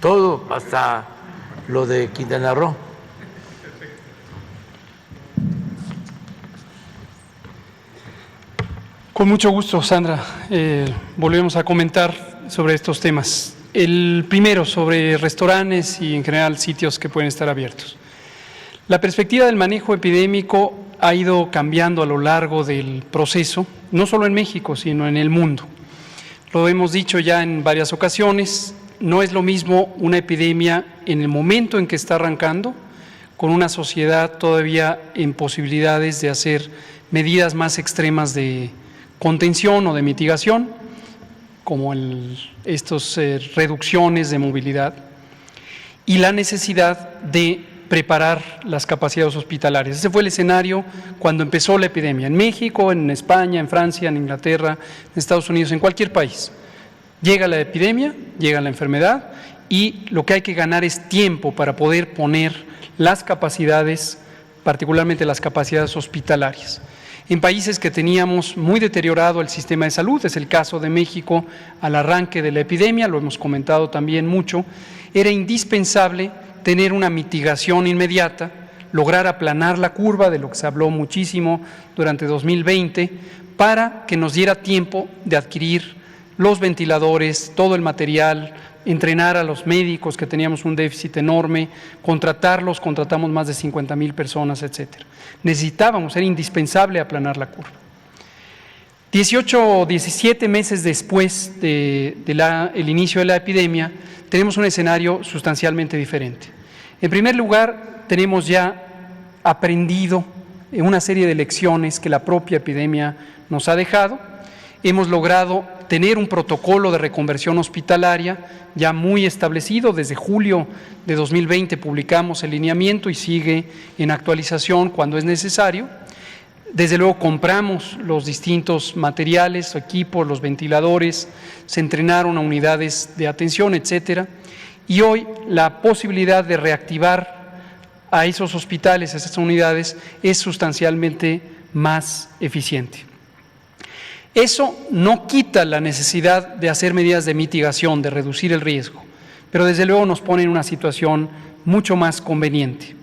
todo, hasta lo de Quintana Roo. Con mucho gusto, Sandra. Volvemos a comentar sobre estos temas. El primero, sobre restaurantes y en general sitios que pueden estar abiertos. La perspectiva del manejo epidémico ha ido cambiando a lo largo del proceso, no solo en México, sino en el mundo. Lo hemos dicho ya en varias ocasiones, no es lo mismo una epidemia en el momento en que está arrancando, con una sociedad todavía en posibilidades de hacer medidas más extremas de contención o de mitigación, como estas reducciones de movilidad, y la necesidad de preparar las capacidades hospitalarias. Ese fue el escenario cuando empezó la epidemia, en México, en España, en Francia, en Inglaterra, en Estados Unidos, en cualquier país. Llega la epidemia, llega la enfermedad y lo que hay que ganar es tiempo para poder poner las capacidades, particularmente las capacidades hospitalarias. En países que teníamos muy deteriorado el sistema de salud, es el caso de México al arranque de la epidemia, lo hemos comentado también mucho, era indispensable tener una mitigación inmediata, lograr aplanar la curva, de lo que se habló muchísimo durante 2020, para que nos diera tiempo de adquirir los ventiladores, todo el material, entrenar a los médicos, que teníamos un déficit enorme, contratamos más de 50,000 personas, etcétera. Necesitábamos, era indispensable aplanar la curva. 18 o 17 meses después del inicio de la epidemia, tenemos un escenario sustancialmente diferente. En primer lugar, tenemos ya aprendido una serie de lecciones que la propia epidemia nos ha dejado. Hemos logrado tener un protocolo de reconversión hospitalaria ya muy establecido. Desde julio de 2020 publicamos el lineamiento y sigue en actualización cuando es necesario. Desde luego compramos los distintos materiales, equipos, los ventiladores, se entrenaron a unidades de atención, etcétera. Y hoy la posibilidad de reactivar a esos hospitales, a esas unidades, es sustancialmente más eficiente. Eso no quita la necesidad de hacer medidas de mitigación, de reducir el riesgo, pero desde luego nos pone en una situación mucho más conveniente.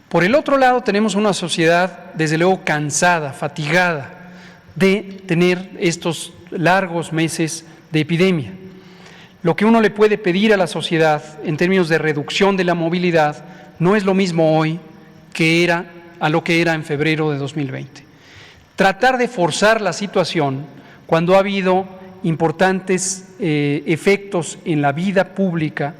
Por el otro lado, tenemos una sociedad, desde luego, cansada, fatigada de tener estos largos meses de epidemia. Lo que uno le puede pedir a la sociedad en términos de reducción de la movilidad no es lo mismo hoy a lo que era en febrero de 2020. Tratar de forzar la situación cuando ha habido importantes efectos en la vida pública,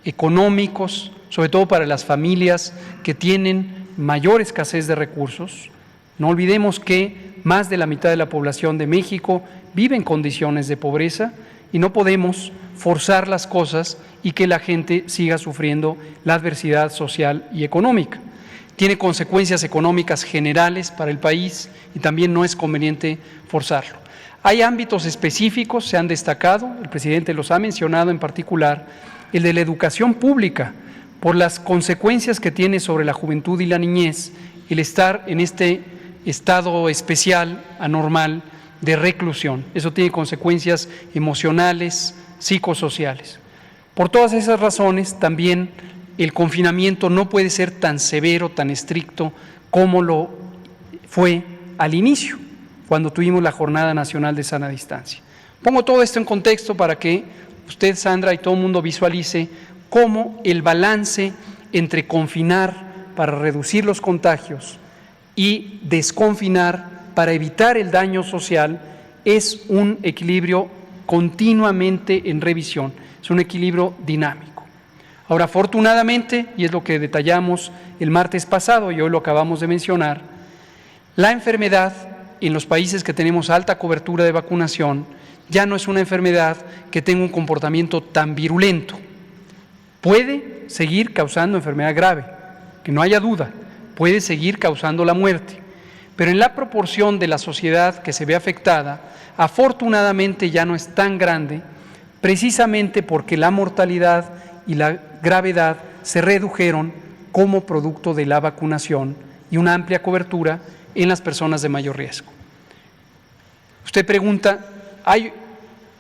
económicos, sobre todo para las familias que tienen mayor escasez de recursos. No olvidemos que más de la mitad de la población de México vive en condiciones de pobreza y no podemos forzar las cosas y que la gente siga sufriendo la adversidad social y económica. Tiene consecuencias económicas generales para el país y también no es conveniente forzarlo. Hay ámbitos específicos, se han destacado, el presidente los ha mencionado en particular, el de la educación pública, por las consecuencias que tiene sobre la juventud y la niñez el estar en este estado especial, anormal, de reclusión. Eso tiene consecuencias emocionales, psicosociales. Por todas esas razones, también el confinamiento no puede ser tan severo, tan estricto, como lo fue al inicio, cuando tuvimos la Jornada Nacional de Sana Distancia. Pongo todo esto en contexto para que usted, Sandra, y todo el mundo visualice cómo el balance entre confinar para reducir los contagios y desconfinar para evitar el daño social es un equilibrio continuamente en revisión, es un equilibrio dinámico. Ahora, afortunadamente, y es lo que detallamos el martes pasado y hoy lo acabamos de mencionar, la enfermedad en los países que tenemos alta cobertura de vacunación ya no es una enfermedad que tenga un comportamiento tan virulento. Puede seguir causando enfermedad grave, que no haya duda, puede seguir causando la muerte, pero en la proporción de la sociedad que se ve afectada, afortunadamente ya no es tan grande, precisamente porque la mortalidad y la gravedad se redujeron como producto de la vacunación y una amplia cobertura en las personas de mayor riesgo. Usted pregunta, ¿hay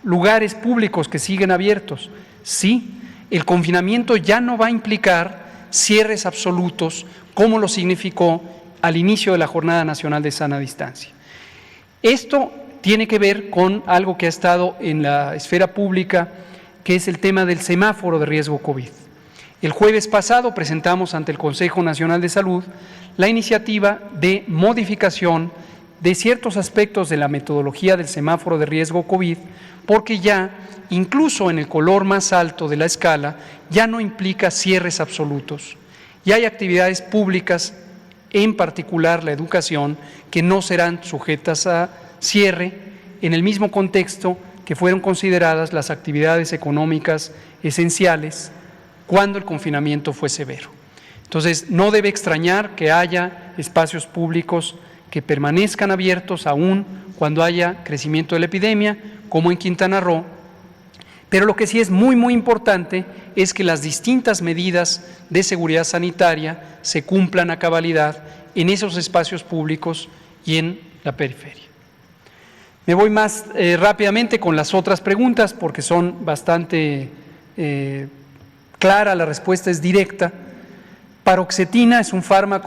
lugares públicos que siguen abiertos? Sí, el confinamiento ya no va a implicar cierres absolutos como lo significó al inicio de la Jornada Nacional de Sana Distancia. Esto tiene que ver con algo que ha estado en la esfera pública, que es el tema del semáforo de riesgo COVID. El jueves pasado presentamos ante el Consejo Nacional de Salud la iniciativa de modificación de ciertos aspectos de la metodología del semáforo de riesgo COVID, porque ya, incluso en el color más alto de la escala, ya no implica cierres absolutos. Y hay actividades públicas, en particular la educación, que no serán sujetas a cierre en el mismo contexto que fueron consideradas las actividades económicas esenciales cuando el confinamiento fue severo. Entonces, no debe extrañar que haya espacios públicos que permanezcan abiertos aún cuando haya crecimiento de la epidemia, como en Quintana Roo, pero lo que sí es muy, muy importante es que las distintas medidas de seguridad sanitaria se cumplan a cabalidad en esos espacios públicos y en la periferia. Me voy más rápidamente con las otras preguntas porque son bastante claras, la respuesta es directa. Paroxetina es un fármaco